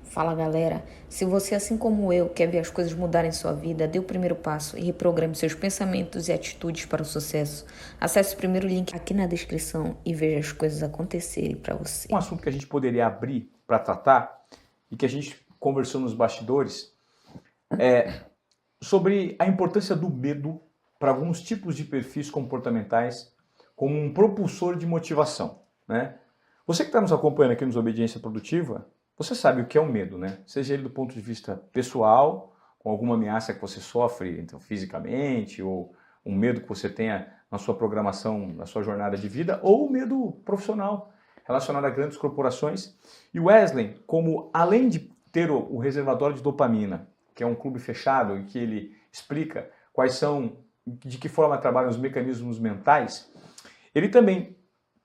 Fala galera, se você assim como eu quer ver as coisas mudarem em sua vida, dê o primeiro passo e reprograme seus pensamentos e atitudes para o sucesso. Acesse o primeiro link aqui na descrição e veja as coisas acontecerem para você. Um assunto que a gente poderia abrir para tratar e que a gente conversou nos bastidores é sobre a importância do medo para alguns tipos de perfis comportamentais como um propulsor de motivação, né? Você que está nos acompanhando aqui nos Obediência Produtiva, você sabe o que é o medo, né? Seja ele do ponto de vista pessoal, com alguma ameaça que você sofre então, fisicamente, ou um medo que você tenha na sua programação, na sua jornada de vida, ou o medo profissional, relacionado a grandes corporações. E o Wesley, como além de ter o reservatório de dopamina, que é um clube fechado em que ele explica quais são, de que forma trabalham os mecanismos mentais, ele também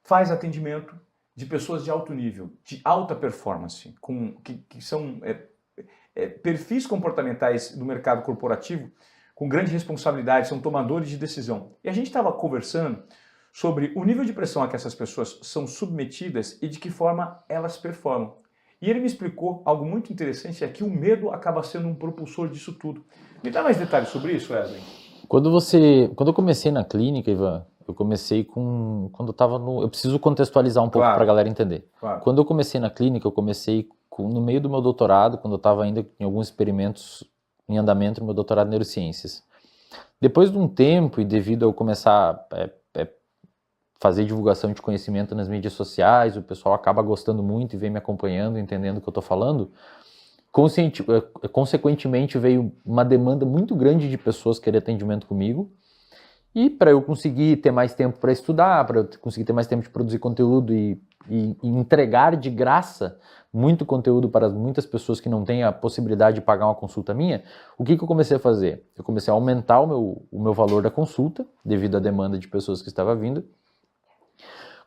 faz atendimento de pessoas de alto nível, de alta performance, que são perfis comportamentais do mercado corporativo com grande responsabilidade, são tomadores de decisão. E a gente estava conversando sobre o nível de pressão a que essas pessoas são submetidas e de que forma elas performam. E ele me explicou algo muito interessante, é que o medo acaba sendo um propulsor disso tudo. Me dá mais detalhes sobre isso, Wesley? Quando eu comecei na clínica, Ivan, eu comecei quando eu estava no... Eu preciso contextualizar um pouco para a galera entender. Claro. Quando eu comecei na clínica, eu comecei no meio do meu doutorado, quando eu estava ainda em alguns experimentos em andamento no meu doutorado em neurociências. Depois de um tempo, e devido a eu começar a fazer divulgação de conhecimento nas mídias sociais, o pessoal acaba gostando muito e vem me acompanhando, entendendo o que eu estou falando, consequentemente veio uma demanda muito grande de pessoas querer atendimento comigo, e para eu conseguir ter mais tempo para estudar, para eu conseguir ter mais tempo de produzir conteúdo e entregar de graça muito conteúdo para muitas pessoas que não têm a possibilidade de pagar uma consulta minha, o que eu comecei a fazer? Eu comecei a aumentar o meu valor da consulta, devido à demanda de pessoas que estava vindo.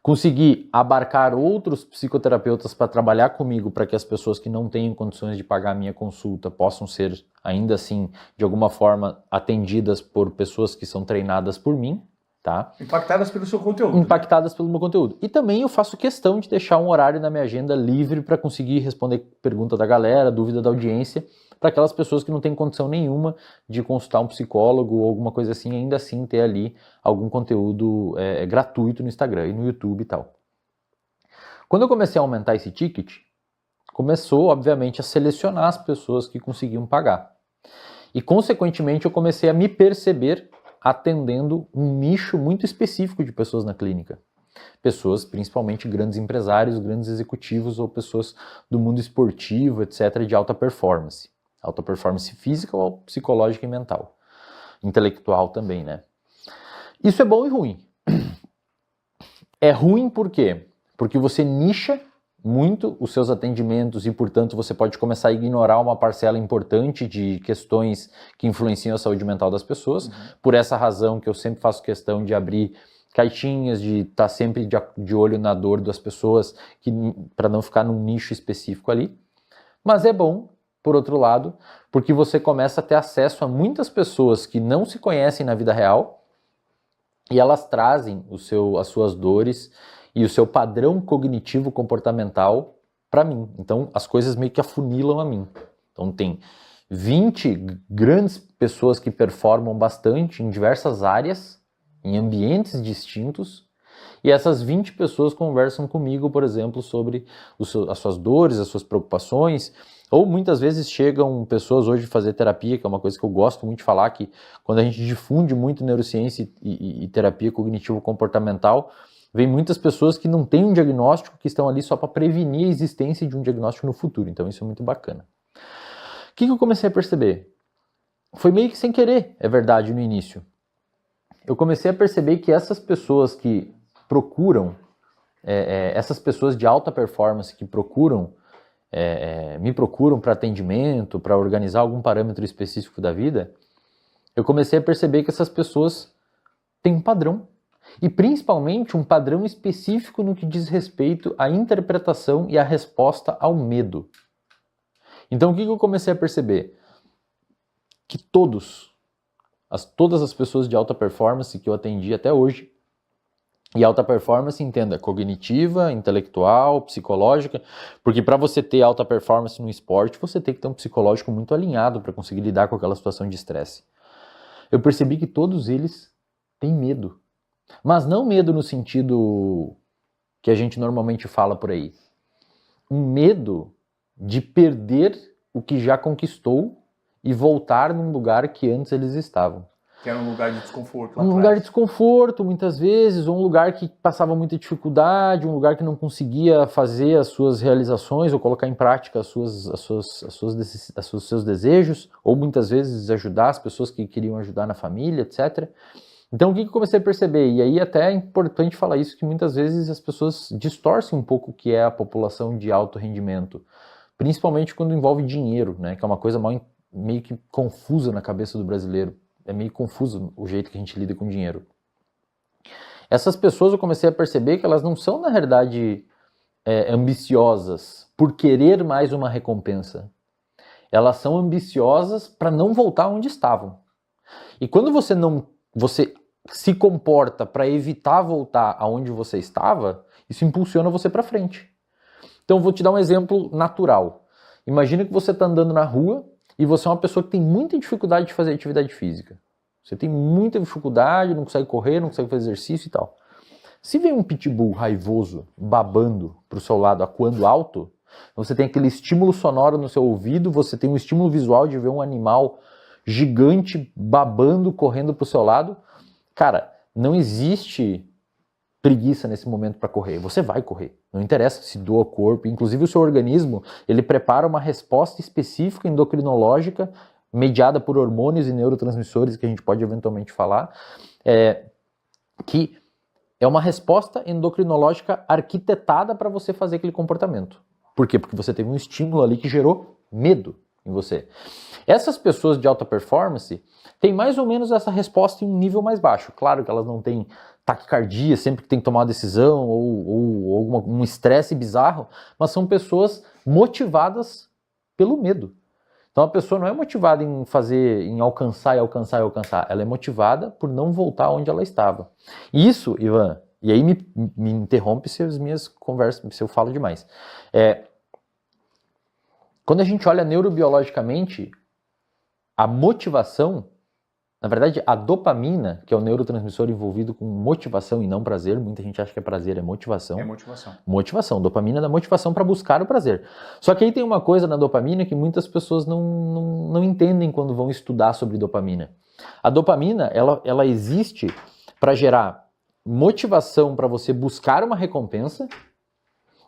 Consegui abarcar outros psicoterapeutas para trabalhar comigo, para que as pessoas que não tenham condições de pagar a minha consulta possam ser, ainda assim, de alguma forma, atendidas por pessoas que são treinadas por mim, tá? Impactadas pelo seu conteúdo. Impactadas pelo meu conteúdo. E também eu faço questão de deixar um horário na minha agenda livre para conseguir responder pergunta da galera, dúvida da audiência, para aquelas pessoas que não têm condição nenhuma de consultar um psicólogo ou alguma coisa assim, ainda assim ter ali algum conteúdo gratuito no Instagram e no YouTube e tal. Quando eu comecei a aumentar esse ticket, começou, obviamente, a selecionar as pessoas que conseguiam pagar. E, consequentemente, eu comecei a me perceber atendendo um nicho muito específico de pessoas na clínica. Pessoas, principalmente grandes empresários, grandes executivos ou pessoas do mundo esportivo, etc., de alta performance. Alta performance física ou psicológica e mental. Intelectual também, né? Isso é bom e ruim. É ruim por quê? Porque você nicha muito os seus atendimentos e, portanto, você pode começar a ignorar uma parcela importante de questões que influenciam a saúde mental das pessoas. Por essa razão que eu sempre faço questão de abrir caixinhas, de estar sempre de olho na dor das pessoas, para não ficar num nicho específico ali. Mas é bom, por outro lado, porque você começa a ter acesso a muitas pessoas que não se conhecem na vida real e elas trazem as suas dores e o seu padrão cognitivo comportamental para mim. Então as coisas meio que afunilam a mim. Então tem 20 grandes pessoas que performam bastante em diversas áreas, em ambientes distintos, e essas 20 pessoas conversam comigo, por exemplo, sobre as suas dores, as suas preocupações, ou muitas vezes chegam pessoas hoje fazer terapia, que é uma coisa que eu gosto muito de falar, que quando a gente difunde muito neurociência e terapia cognitivo-comportamental, vem muitas pessoas que não têm um diagnóstico, que estão ali só para prevenir a existência de um diagnóstico no futuro. Então isso é muito bacana. O que eu comecei a perceber? Foi meio que sem querer, é verdade, no início. Eu comecei a perceber que essas pessoas que procuram, essas pessoas de alta performance que me procuram para atendimento, para organizar algum parâmetro específico da vida, eu comecei a perceber que essas pessoas têm um padrão. E principalmente um padrão específico no que diz respeito à interpretação e à resposta ao medo. Então o que eu comecei a perceber? Que todas as pessoas de alta performance que eu atendi até hoje, E alta performance, entenda, cognitiva, intelectual, psicológica, porque para você ter alta performance no esporte, você tem que ter um psicológico muito alinhado para conseguir lidar com aquela situação de estresse. Eu percebi que todos eles têm medo, mas não medo no sentido que a gente normalmente fala por aí. Um medo de perder o que já conquistou e voltar num lugar que antes eles estavam. Que era um lugar de desconforto. Um lugar de desconforto, muitas vezes, ou um lugar que passava muita dificuldade, um lugar que não conseguia fazer as suas realizações ou colocar em prática os seus desejos, ou muitas vezes ajudar as pessoas que queriam ajudar na família, etc. Então, o que eu comecei a perceber? E aí até é importante falar isso, que muitas vezes as pessoas distorcem um pouco o que é a população de alto rendimento, principalmente quando envolve dinheiro, né? Que é uma coisa meio que confusa na cabeça do brasileiro. É meio confuso o jeito que a gente lida com dinheiro. Essas pessoas eu comecei a perceber que elas não são, na verdade, ambiciosas por querer mais uma recompensa. Elas são ambiciosas para não voltar onde estavam. E quando você se comporta para evitar voltar aonde você estava, isso impulsiona você para frente. Então eu vou te dar um exemplo natural. Imagina que você está andando na rua e você é uma pessoa que tem muita dificuldade de fazer atividade física. Você tem muita dificuldade, não consegue correr, não consegue fazer exercício e tal. Se vem um pitbull raivoso, babando para o seu lado, acuando alto, você tem aquele estímulo sonoro no seu ouvido, você tem um estímulo visual de ver um animal gigante babando, correndo para o seu lado. Cara, não existe preguiça nesse momento para correr. Você vai correr. Não interessa se doa o corpo. Inclusive o seu organismo, ele prepara uma resposta específica endocrinológica, mediada por hormônios e neurotransmissores, que a gente pode eventualmente falar, que é uma resposta endocrinológica arquitetada para você fazer aquele comportamento. Por quê? Porque você teve um estímulo ali que gerou medo em você. Essas pessoas de alta performance têm mais ou menos essa resposta em um nível mais baixo. Claro que elas não têm taquicardia sempre que tem que tomar uma decisão ou um estresse bizarro, mas são pessoas motivadas pelo medo. Então a pessoa não é motivada em alcançar, ela é motivada por não voltar onde ela estava. Isso, Ivan, e aí me interrompe se as minhas conversas, se eu falo demais. Quando a gente olha neurobiologicamente, a motivação, na verdade, a dopamina, que é o neurotransmissor envolvido com motivação e não prazer, muita gente acha que é prazer, é motivação. É motivação. Motivação, dopamina dá motivação para buscar o prazer. Só que aí tem uma coisa na dopamina que muitas pessoas não entendem quando vão estudar sobre dopamina. A dopamina, ela existe para gerar motivação para você buscar uma recompensa.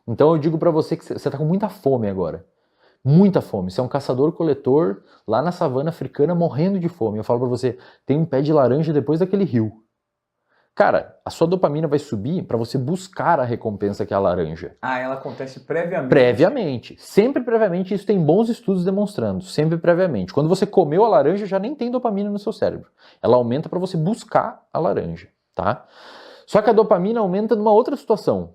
Então eu digo para você que você está com muita fome agora. Muita fome. Você é um caçador-coletor lá na savana africana morrendo de fome. Eu falo pra você, tem um pé de laranja depois daquele rio. Cara, a sua dopamina vai subir pra você buscar a recompensa que é a laranja. Ah, ela acontece previamente? Previamente. Sempre previamente. Isso tem bons estudos demonstrando. Sempre previamente. Quando você comeu a laranja, já nem tem dopamina no seu cérebro. Ela aumenta pra você buscar a laranja, tá? Só que a dopamina aumenta numa outra situação.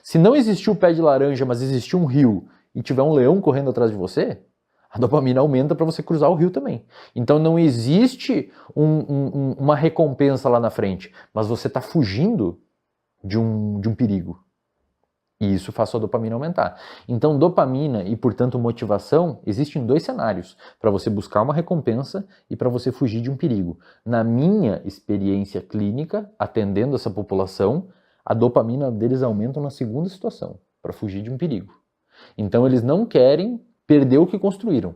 Se não existiu o pé de laranja, mas existiu um rio e tiver um leão correndo atrás de você, a dopamina aumenta para você cruzar o rio também. Então não existe uma recompensa lá na frente, mas você está fugindo de um perigo. E isso faz a dopamina aumentar. Então dopamina e, portanto, motivação existem dois cenários, para você buscar uma recompensa e para você fugir de um perigo. Na minha experiência clínica, atendendo essa população, a dopamina deles aumenta na segunda situação, para fugir de um perigo. Então eles não querem perder o que construíram.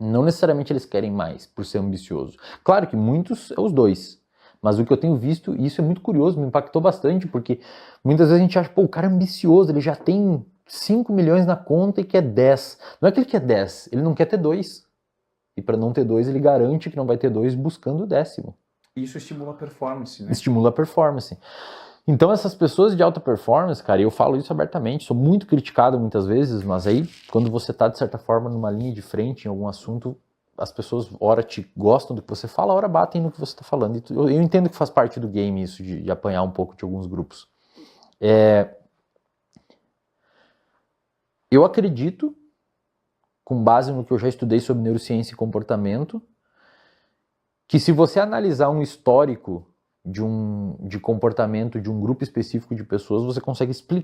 Não necessariamente eles querem mais, por ser ambicioso. Claro que muitos é os dois. Mas o que eu tenho visto, e isso é muito curioso, me impactou bastante, porque muitas vezes a gente acha, pô, o cara é ambicioso, ele já tem 5 milhões na conta e quer 10. Não é que ele quer 10, ele não quer ter 2. E para não ter 2, ele garante que não vai ter 2 buscando o 10º. Isso estimula a performance, né? Estimula a performance. Então essas pessoas de alta performance, cara, eu falo isso abertamente, sou muito criticado muitas vezes, mas aí quando você está de certa forma numa linha de frente em algum assunto, as pessoas ora te gostam do que você fala, ora batem no que você está falando. Eu entendo que faz parte do game isso de apanhar um pouco de alguns grupos. Eu acredito, com base no que eu já estudei sobre neurociência e comportamento, que se você analisar um histórico de comportamento de um grupo específico de pessoas, você consegue explicar